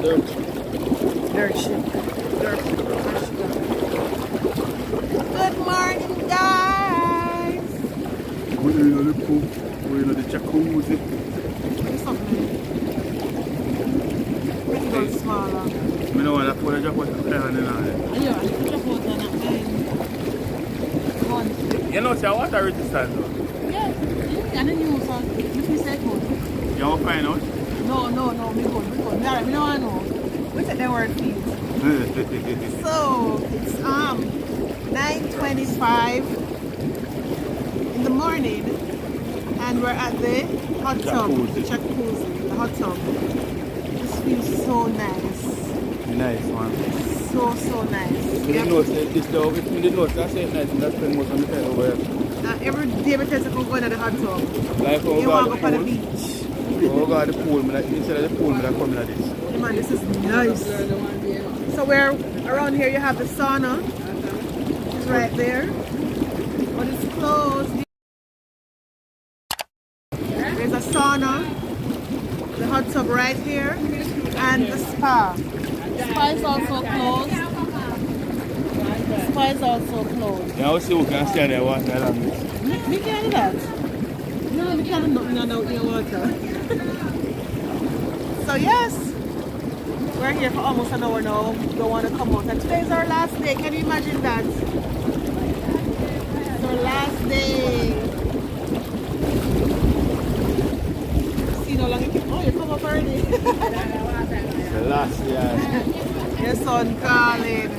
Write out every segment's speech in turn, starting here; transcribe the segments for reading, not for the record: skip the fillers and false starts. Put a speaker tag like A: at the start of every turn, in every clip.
A: Dirt ship. Good morning, guys.
B: We're in the pool. We're in the Jacuzzi.
A: What's up, man? Let's go smaller.
B: I don't want to put a drop out the island in there.
A: Yeah, drop out on that one.
B: You know, say water resistant though.
A: Yeah, and then you also, if we say good.
B: You want to find out?
A: No, we good. We don't want to know. We take the word, please. So, it's 9:25 in the morning, and we're at the hot tub, the jacuzzi, the hot tub. This feels so nice.
B: Nice one.
A: So nice.
B: You know, it's the notes, that's it nice, and that's the most of the time over here.
A: Every day we tell us to go to the hot tub.
B: Like how
A: You want to go to the beach.
B: Oh God, the pool, instead of the pool, I'm coming at this.
A: Hey man, this is nice. So where around here you have the sauna. It's right there. But it's closed. There's a sauna, the hot tub right here, and the spa. The spa is also closed. The spa is also closed.
B: Yeah, I'll see who can stand there watching that on this.
A: Me can't do that. No, we can't do nothing out in the water. So yes, we're here for almost an hour now. Don't want to come out. And today's our last day. Can you imagine that? It's our last day. See no longer. Oh, you come up already.
B: The last year.
A: Your son calling.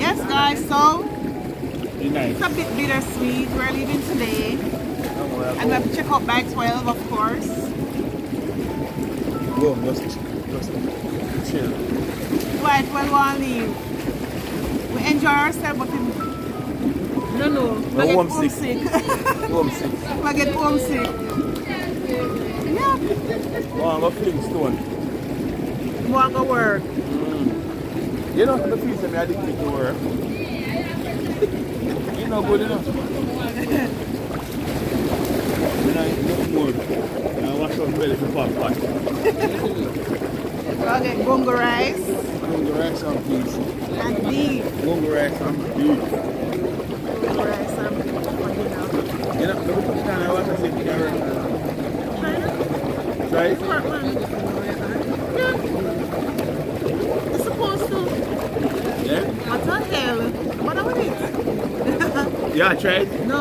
A: Yes, guys. So
B: Be nice.
A: it's a bit bittersweet. We're leaving today, and we have to check out by 12, of course.
B: Go, just chill.
A: Why 12 want to leave? We enjoy ourselves, but no. We get homesick.
B: Homesick.
A: We get homesick. Yeah.
B: Oh, I'm going to fling stone.
A: We want to go work.
B: You know, the piece of me addicted to work. You know good enough. When I look more, I wash out belly for pot pot.
A: We'll get gungo rice
B: Gungo rice and peas.
A: and beef.
B: Gungo rice and beef.
A: Gungo rice and beef for dinner.
B: You know, look at the kind of water sitting there.
A: China?
B: Try it?
A: It's hard, man. Yeah. It's supposed to.
B: Yeah?
A: What the hell? What are we doing?
B: Yeah, try it.
A: No.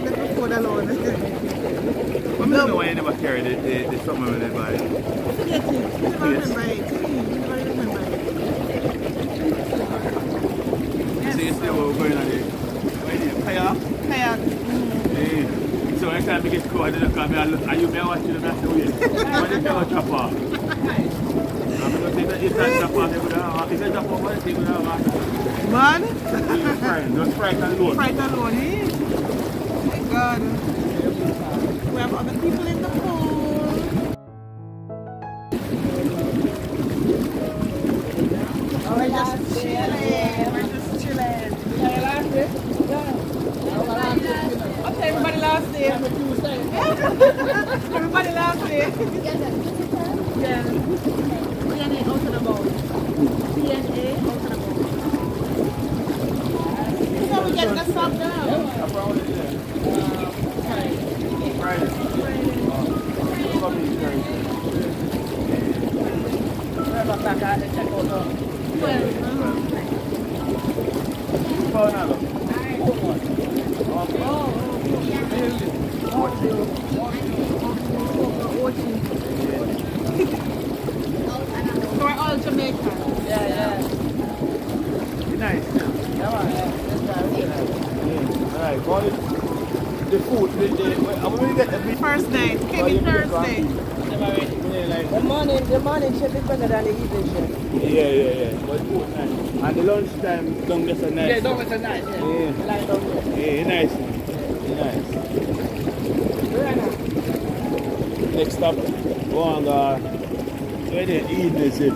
A: Let me food alone.
B: I don't know why you never carry the something with it by.
A: Forget it. Never remember it. Never remember it.
B: You see, what we're going on here. Kayak?
A: Kayak.
B: Hey. So next time we get cold, I don't come here. Are you there watching the rest of the way? When you go chop off. I'm going to say that it's not chop off. It's a chop off, what is it?
A: Man.
B: Just fright and load.
A: Fright alone, eh? My God. We have other people in the pool. We're just chilling. Okay, everybody last day. Everybody last day. Yeah. DNA out and about. DNA out and about. So we get the sub now.
B: Friday.
A: Back out and check out the So we're all Jamaican. Yeah.
B: Nice. Alright, call it the food. I'm going to get the meat.
A: First night, came in Thursday.
C: The morning shift is better than the evening shift.
B: Yeah. But food nice. And the lunchtime, don't get so nice.
C: Yeah, don't get a nice. Yeah. Like down there.
B: Yeah, nice. Next stop, go on where they eat this it.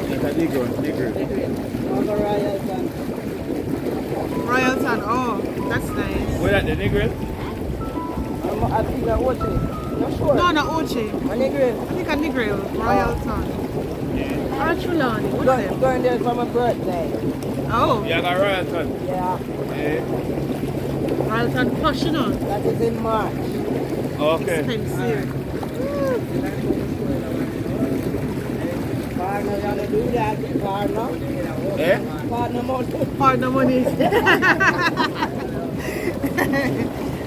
B: It's a nigger.
A: Royal Town, oh, that's nice.
B: Where at the nigger?
C: I feel like watching it. Not sure.
A: No, not Ochi.
C: On the grill.
A: I think a Negril, Royal Ton. Or a Trelawney, one of them.
C: Going there for my birthday.
A: Oh,
B: You got Royal Ton.
C: Yeah.
B: Yeah.
A: Royal Ton plush, you know.
C: That is in March.
B: Okay.
A: Expensive.
C: Partner, you gonna do that, partner.
B: Eh?
C: Partner money.
A: Partner money.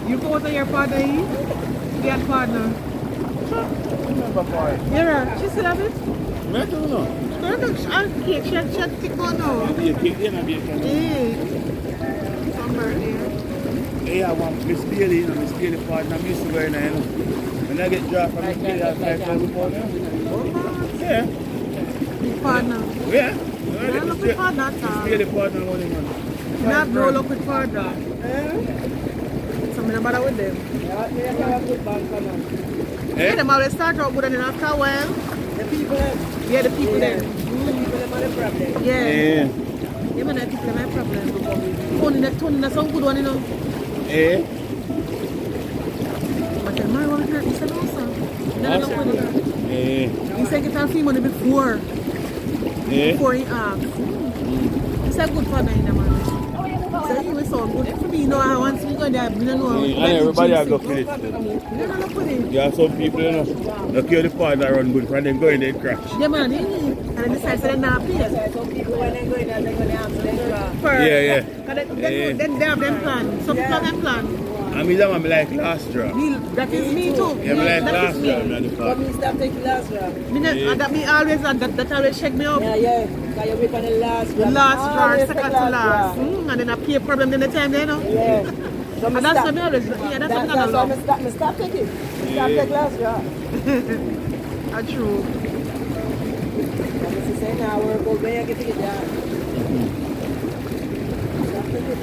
A: You go to your partner, you get partner.
B: Remember for it.
A: Yeah, she still have it?
B: I don't know.
A: No, no, cake, she had thick one now.
B: You kick in a bit.
A: Hey, some birthday.
B: Hey, I want Miss Bailey, you know, Miss Bailey partner, I'm used to going there, you know. When I get dropped from Miss Bailey, I try to report her. Yeah.
A: Big partner.
B: Yeah.
A: Yeah, look with partner,
B: Miss
A: Tom.
B: Bailey partner money, man.
A: You have no luck with partner. So I'm not bother with them.
C: Yeah, they have a good bank on them.
A: Yeah, them always start out good and then after a while,
C: The people them.
A: yeah, the people there.
C: The people them are the problem.
A: Yeah.
B: Yeah.
A: Yeah, man, I think that's my problem. Tony, that's some good one, you know.
B: Eh?
A: But the man won't hurt me, so no, sir. That's not funny.
B: Eh?
A: He said get our fee money before
B: Eh?
A: he asks. It's a good partner in the man. So he was so good. For me, you know, I want to go there, I don't know.
B: And everybody has got credit.
A: You don't know for it.
B: Yeah, some people, you know, they kill the partner run good, and then go in, they crash.
A: Yeah, man, and then decide to not pay.
C: Some people when they go in there, they're going to answer their job.
A: First.
B: Yeah, yeah.
A: Then they have them plan. Some people have them plan.
B: I mean, that one like last draw.
A: That is me too.
B: Yeah, me like
A: That
B: last
A: is
B: draw,
A: me.
B: not the
C: But
B: part.
C: me stop taking last job.
A: That me always, that always check me up.
C: Yeah, yeah. Because you wait on the last
A: The
C: job.
A: last draw,
C: Always
A: second
C: take
A: to last.
C: job.
A: And then I pay a problem in the time, you know.
C: Yeah. So
A: And that's what me always, yeah, that's what
C: That's
A: I
C: why
A: love.
C: I stop taking. Stop
B: Yeah.
C: taking last job.
A: That's true.
C: And this is saying now, we're going to get it done. Stop taking it.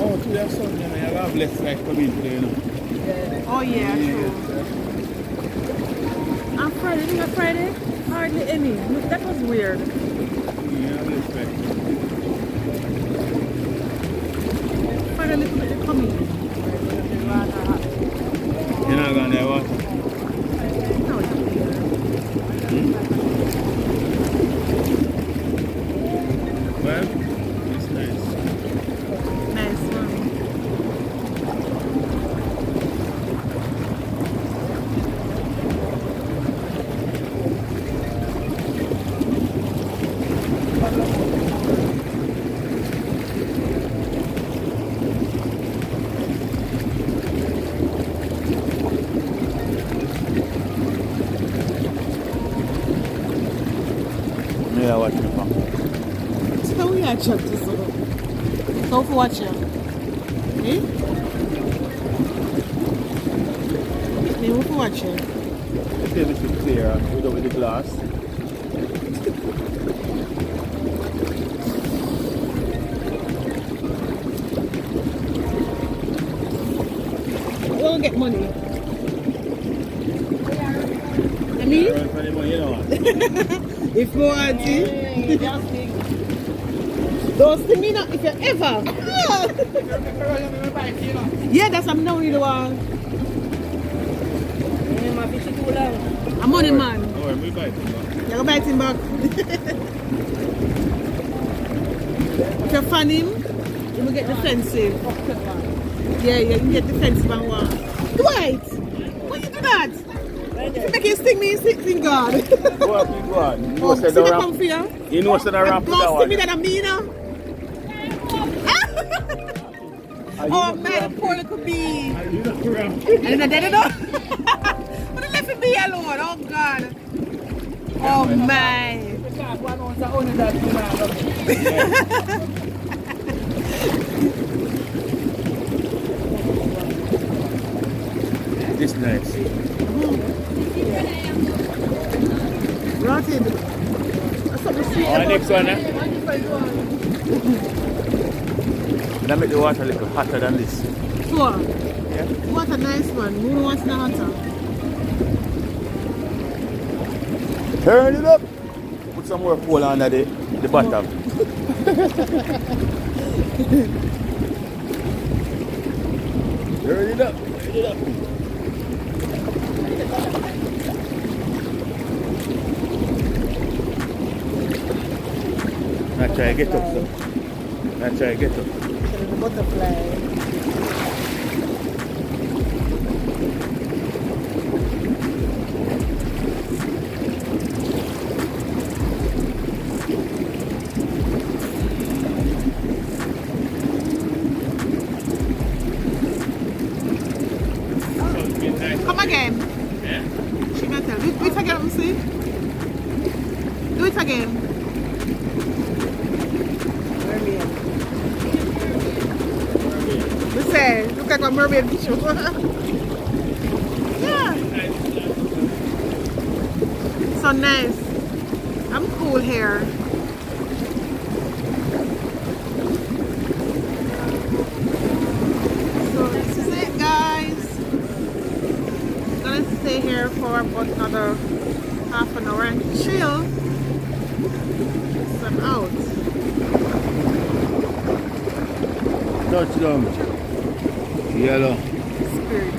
B: Oh, to that son, you know, you have less like coming today, you know.
A: Oh yeah, true. On Friday, think of Friday? Hardly any. Look, that was weird.
B: You have less like.
A: Friday, little bit coming.
B: You're not going there, what?
A: No, it's not here.
B: Well, it's nice.
A: Nice one.
B: Yeah, watch it come.
A: So we are chat to so. So for watch you. Eh? Me who for watch you.
B: Let's say this is clear with the glass.
A: We'll get money. I mean,
B: Run for the money, you know what?
A: if you want it. Don't sting me now if you ever. Yeah, that's what I'm now you want. I'm money man.
B: Oh, we buy it.
A: You're gonna bite him back. If you fan him, you will get defensive. Yeah, you can get defensive and what? Dwight! Why you do that?
C: When
A: make you sting me, sing God.
B: Go up, you go on. You know,
A: Oh,
B: say
A: see
B: the
A: me
B: ramp.
A: come for you?
B: You know, say the ramp is that
A: Don't see me
B: one.
A: that I mean now. Oh man, the poor little bee.
B: You know the ramp.
A: And then I did it all. But let me be alone. Oh God. Oh my.
B: This nice.
A: Rotted. That's something sweet.
B: Oh, next one, eh? Let me make the water a little hotter than this.
A: Sure.
B: Yeah?
A: What a nice one. Who wants the hotter?
B: Turn it up. Put some more coal under the bottom. Turn it up. Turn it up. Now try to get up, sir. Now try to get up.
A: The butterfly. Come again.
B: Yeah?
A: She can tell. Do it again, let me see. Do it again. Mermaid. Listen, look like a mermaid picture. Yeah. So nice. I'm cool here. So this is it, guys. Gonna stay here for about another half an hour and chill. So I'm out.
B: Touchdown. Yellow.
A: Spirit.